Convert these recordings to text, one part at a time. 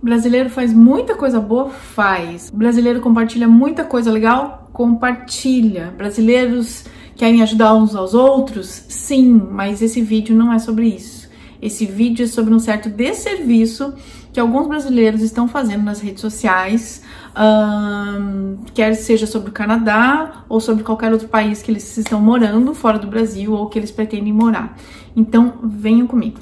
Brasileiro faz muita coisa boa? Faz. Brasileiro compartilha muita coisa legal? Compartilha. Brasileiros querem ajudar uns aos outros? Sim, mas esse vídeo não é sobre isso. Esse vídeo é sobre um certo desserviço que alguns brasileiros estão fazendo nas redes sociais, quer seja sobre o Canadá ou sobre qualquer outro país que eles estão morando fora do Brasil ou que eles pretendem morar. Então, venham comigo.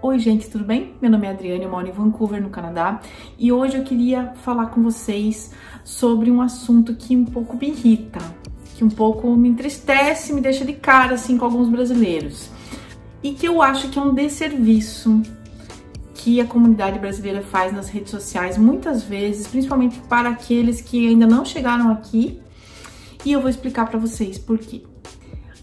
Oi gente, tudo bem? Meu nome é Adriane, eu moro em Vancouver, no Canadá, e hoje eu queria falar com vocês sobre um assunto que um pouco me irrita, que um pouco me entristece, me deixa de cara assim com alguns brasileiros, e que eu acho que é um desserviço que a comunidade brasileira faz nas redes sociais, muitas vezes, principalmente para aqueles que ainda não chegaram aqui, e eu vou explicar para vocês por quê.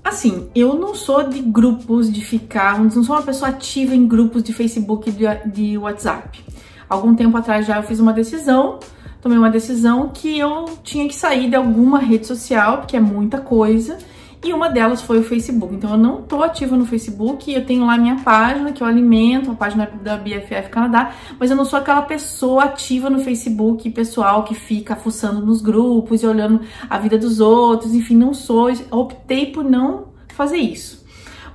Assim, eu não sou de grupos de ficar, não sou uma pessoa ativa em grupos de Facebook e de WhatsApp. Algum tempo atrás já eu fiz uma decisão, tomei uma decisão que eu tinha que sair de alguma rede social, porque é muita coisa, e uma delas foi o Facebook. Então eu não tô ativa no Facebook, eu tenho lá minha página que eu alimento, a página da BFF Canadá, mas eu não sou aquela pessoa ativa no Facebook, pessoal que fica fuçando nos grupos e olhando a vida dos outros, enfim, não sou, optei por não fazer isso.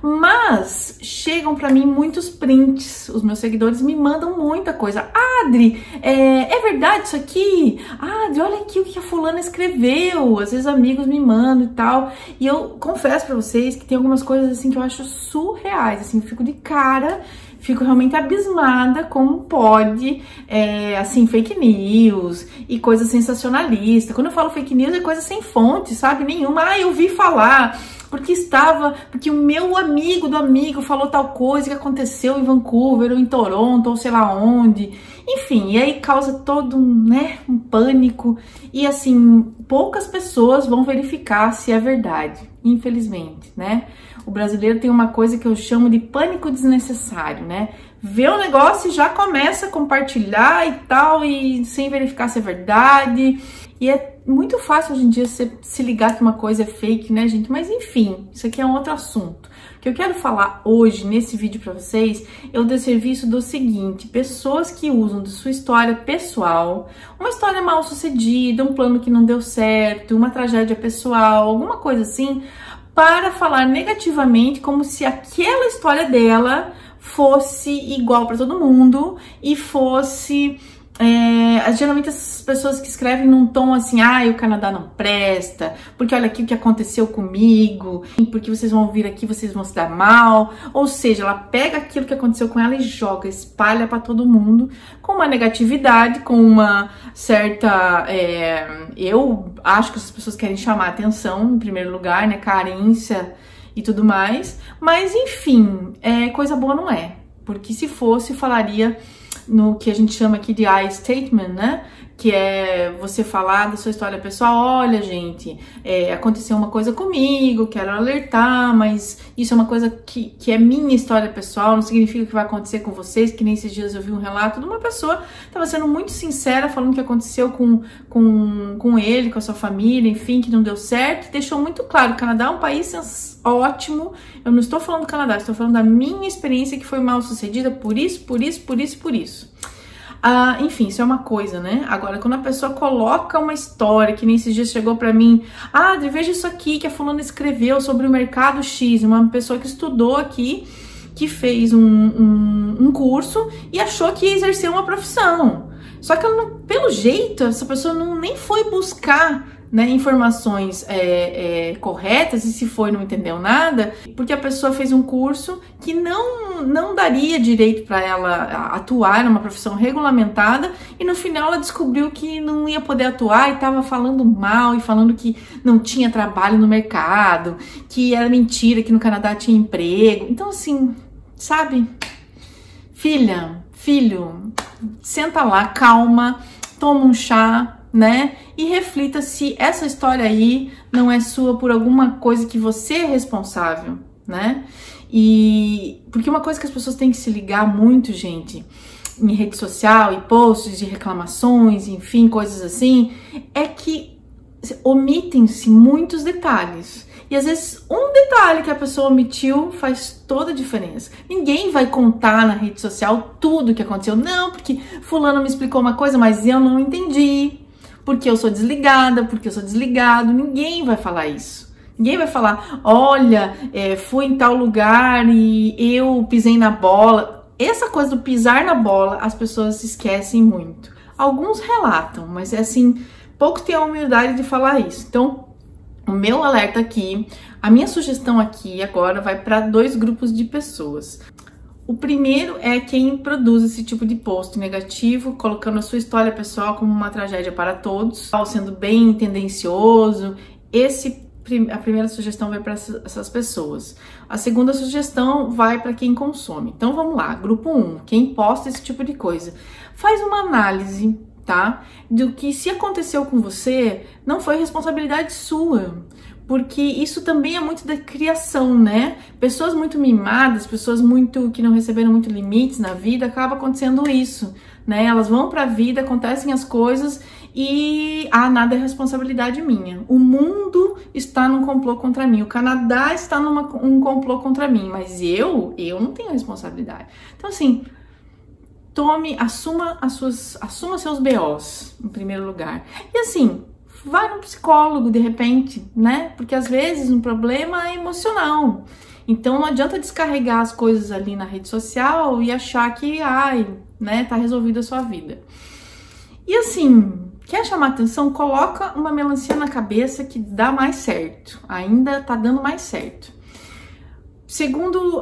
Mas chegam pra mim muitos prints, os meus seguidores me mandam muita coisa. Adri, é verdade isso aqui? Adri, olha aqui o que a fulana escreveu. Às vezes amigos me mandam e tal. E eu confesso pra vocês que tem algumas coisas assim que eu acho surreais, assim, eu fico de cara, fico realmente abismada como pode, assim, fake news e coisa sensacionalista. Quando eu falo fake news é coisa sem fonte, sabe? Nenhuma. Eu vi falar, porque o meu amigo do amigo falou tal coisa que aconteceu em Vancouver ou em Toronto ou sei lá onde. Enfim, e aí causa todo um pânico e assim, poucas pessoas vão verificar se é verdade, infelizmente, né? O brasileiro tem uma coisa que eu chamo de pânico desnecessário, né? Vê o negócio e já começa a compartilhar e tal, e sem verificar se é verdade. E é muito fácil hoje em dia você se ligar que uma coisa é fake, né, gente? Mas enfim, isso aqui é um outro assunto. O que eu quero falar hoje, nesse vídeo pra vocês, é o desserviço do seguinte: pessoas que usam de sua história pessoal, uma história mal sucedida, um plano que não deu certo, uma tragédia pessoal, alguma coisa assim, para falar negativamente como se aquela história dela fosse igual para todo mundo e fosse... geralmente as pessoas que escrevem num tom assim, o Canadá não presta, porque olha aqui o que aconteceu comigo, porque vocês vão vir aqui, vocês vão se dar mal. Ou seja, ela pega aquilo que aconteceu com ela e joga, espalha para todo mundo, com uma negatividade, com uma certa... eu acho que essas pessoas querem chamar atenção, em primeiro lugar, né, carência e tudo mais, mas enfim, coisa boa não é, porque se fosse, falaria no que a gente chama aqui de I statement, né? Que é você falar da sua história pessoal. Olha, gente, aconteceu uma coisa comigo, quero alertar, mas isso é uma coisa que é minha história pessoal, não significa que vai acontecer com vocês, que nem esses dias eu vi um relato de uma pessoa que estava sendo muito sincera, falando que aconteceu com ele, com a sua família, enfim, que não deu certo, deixou muito claro, o Canadá é um país ótimo, eu não estou falando do Canadá, estou falando da minha experiência que foi mal sucedida por isso. Enfim, isso é uma coisa, né? Agora, quando a pessoa coloca uma história, que nem esses dias chegou pra mim, Adri, veja isso aqui que a fulana escreveu sobre o mercado X, uma pessoa que estudou aqui, que fez um curso e achou que ia exercer uma profissão. Só que ela não, pelo jeito, essa pessoa nem foi buscar, né, informações corretas, e se foi, não entendeu nada, porque a pessoa fez um curso que não daria direito para ela atuar numa profissão regulamentada, e no final ela descobriu que não ia poder atuar e estava falando mal e falando que não tinha trabalho no mercado, que era mentira, que no Canadá tinha emprego. Então assim, sabe, filho, senta lá, calma, toma um chá, né? E reflita se essa história aí não é sua por alguma coisa que você é responsável, né? E porque uma coisa que as pessoas têm que se ligar muito, gente, em rede social e posts de reclamações, enfim, coisas assim, é que omitem-se muitos detalhes. E às vezes um detalhe que a pessoa omitiu faz toda a diferença. Ninguém vai contar na rede social tudo o que aconteceu. Não, porque fulano me explicou uma coisa, mas eu não entendi. Porque eu sou desligada, porque eu sou desligado. Ninguém vai falar isso. Ninguém vai falar, olha, fui em tal lugar e eu pisei na bola. Essa coisa do pisar na bola, as pessoas se esquecem muito. Alguns relatam, mas é assim, poucos têm a humildade de falar isso. Então, o meu alerta aqui, a minha sugestão aqui agora vai para 2 grupos de pessoas. O primeiro é quem produz esse tipo de post negativo, colocando a sua história pessoal como uma tragédia para todos, sendo bem tendencioso. A primeira sugestão vai para essas pessoas. A segunda sugestão vai para quem consome. Então vamos lá, grupo 1, quem posta esse tipo de coisa. Faz uma análise, tá? Do que se aconteceu com você, não foi responsabilidade sua. Porque isso também é muito da criação, né? Pessoas muito mimadas, pessoas que não receberam muito limites na vida, acaba acontecendo isso, né? Elas vão pra vida, acontecem as coisas e nada é responsabilidade minha. O mundo está num complô contra mim, o Canadá está num complô contra mim, mas eu não tenho responsabilidade. Então assim, assuma seus BOs em primeiro lugar. E assim, vai no psicólogo de repente, né? Porque às vezes um problema é emocional. Então não adianta descarregar as coisas ali na rede social e achar que, né, tá resolvida a sua vida. E assim, quer chamar atenção? Coloca uma melancia na cabeça que dá mais certo. Ainda tá dando mais certo.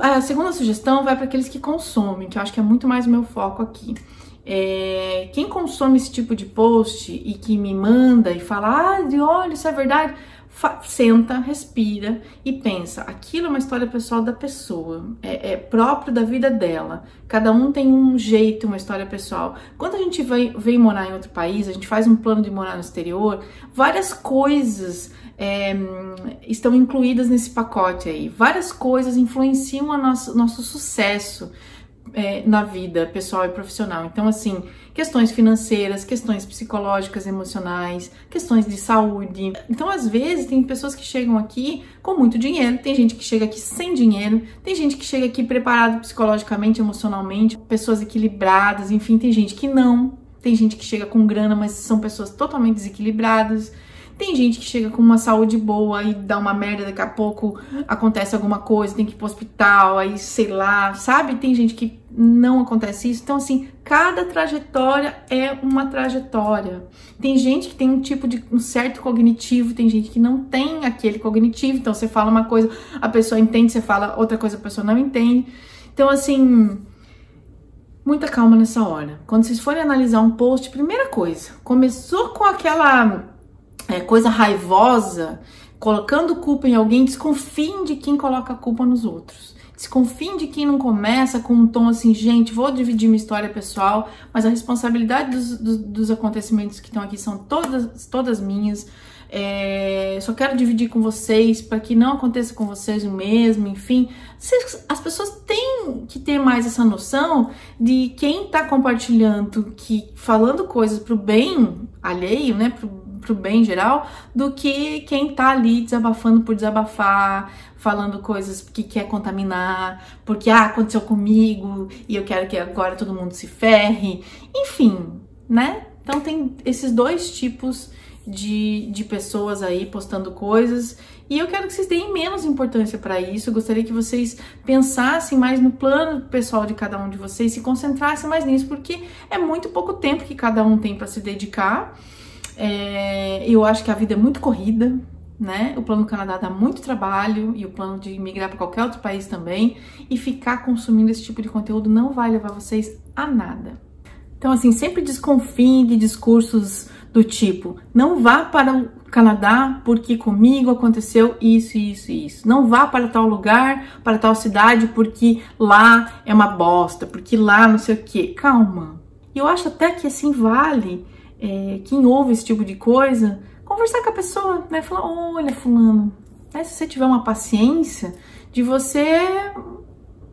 A segunda sugestão vai para aqueles que consomem, que eu acho que é muito mais o meu foco aqui. Quem consome esse tipo de post e que me manda e fala, olha, isso é verdade, senta, respira e pensa, aquilo é uma história pessoal da pessoa, é próprio da vida dela, cada um tem um jeito, uma história pessoal. Quando a gente vem morar em outro país, a gente faz um plano de morar no exterior, várias coisas estão incluídas nesse pacote aí, várias coisas influenciam o nosso sucesso na vida pessoal e profissional. Então, assim, questões financeiras, questões psicológicas, emocionais, questões de saúde. Então, às vezes, tem pessoas que chegam aqui com muito dinheiro, tem gente que chega aqui sem dinheiro, tem gente que chega aqui preparado psicologicamente, emocionalmente, pessoas equilibradas, enfim, tem gente que não. Tem gente que chega com grana, mas são pessoas totalmente desequilibradas. Tem gente que chega com uma saúde boa e dá uma merda, daqui a pouco acontece alguma coisa, tem que ir pro hospital, aí sei lá, sabe? Tem gente que não acontece isso. Então, assim, cada trajetória é uma trajetória. Tem gente que tem um certo cognitivo, tem gente que não tem aquele cognitivo. Então, você fala uma coisa, a pessoa entende, você fala outra coisa, a pessoa não entende. Então, assim, muita calma nessa hora. Quando vocês forem analisar um post, primeira coisa, começou com aquela coisa raivosa, colocando culpa em alguém, desconfiem de quem coloca a culpa nos outros. Desconfiem de quem não começa com um tom assim, gente, vou dividir minha história pessoal, mas a responsabilidade dos acontecimentos que estão aqui são todas minhas. Só quero dividir com vocês para que não aconteça com vocês o mesmo, enfim. As pessoas têm que ter mais essa noção de quem tá compartilhando, falando coisas pro bem alheio, né, pro bem geral, do que quem tá ali desabafando por desabafar, falando coisas que quer contaminar, porque aconteceu comigo e eu quero que agora todo mundo se ferre, enfim, né? Então tem esses 2 tipos de pessoas aí postando coisas e eu quero que vocês deem menos importância para isso. Eu gostaria que vocês pensassem mais no plano pessoal de cada um de vocês, se concentrassem mais nisso, porque é muito pouco tempo que cada um tem para se dedicar. Eu acho que a vida é muito corrida, né? O Plano Canadá dá muito trabalho e o plano de migrar para qualquer outro país também, e ficar consumindo esse tipo de conteúdo não vai levar vocês a nada. Então, assim, sempre desconfiem de discursos do tipo, não vá para o Canadá porque comigo aconteceu isso, isso e isso. Não vá para tal lugar, para tal cidade porque lá é uma bosta, porque lá não sei o quê. Calma. E eu acho até que assim vale quem ouve esse tipo de coisa, conversar com a pessoa, né? Falar, olha fulano, né? Se você tiver uma paciência de você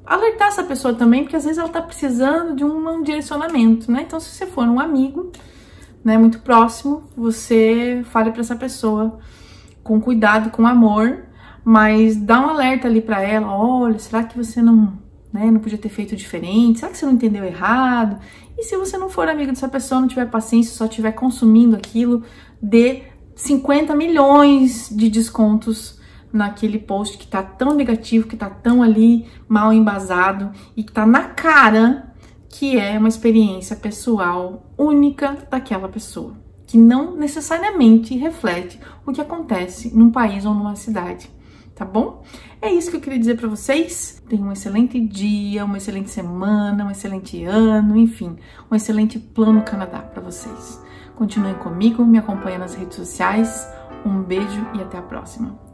alertar essa pessoa também, porque às vezes ela tá precisando de um direcionamento, né? Então, se você for um amigo, né, muito próximo, você fale para essa pessoa com cuidado, com amor, mas dá um alerta ali para ela, olha, será que você não podia ter feito diferente? Será que você não entendeu errado? E se você não for amigo dessa pessoa, não tiver paciência, só estiver consumindo aquilo, dê 50 milhões de descontos naquele post que tá tão negativo, que tá tão ali mal embasado e que tá na cara que é uma experiência pessoal única daquela pessoa, que não necessariamente reflete o que acontece num país ou numa cidade, tá bom? É isso que eu queria dizer para vocês. Tenham um excelente dia, uma excelente semana, um excelente ano, enfim, um excelente plano Canadá para vocês. Continuem comigo, me acompanhem nas redes sociais. Um beijo e até a próxima.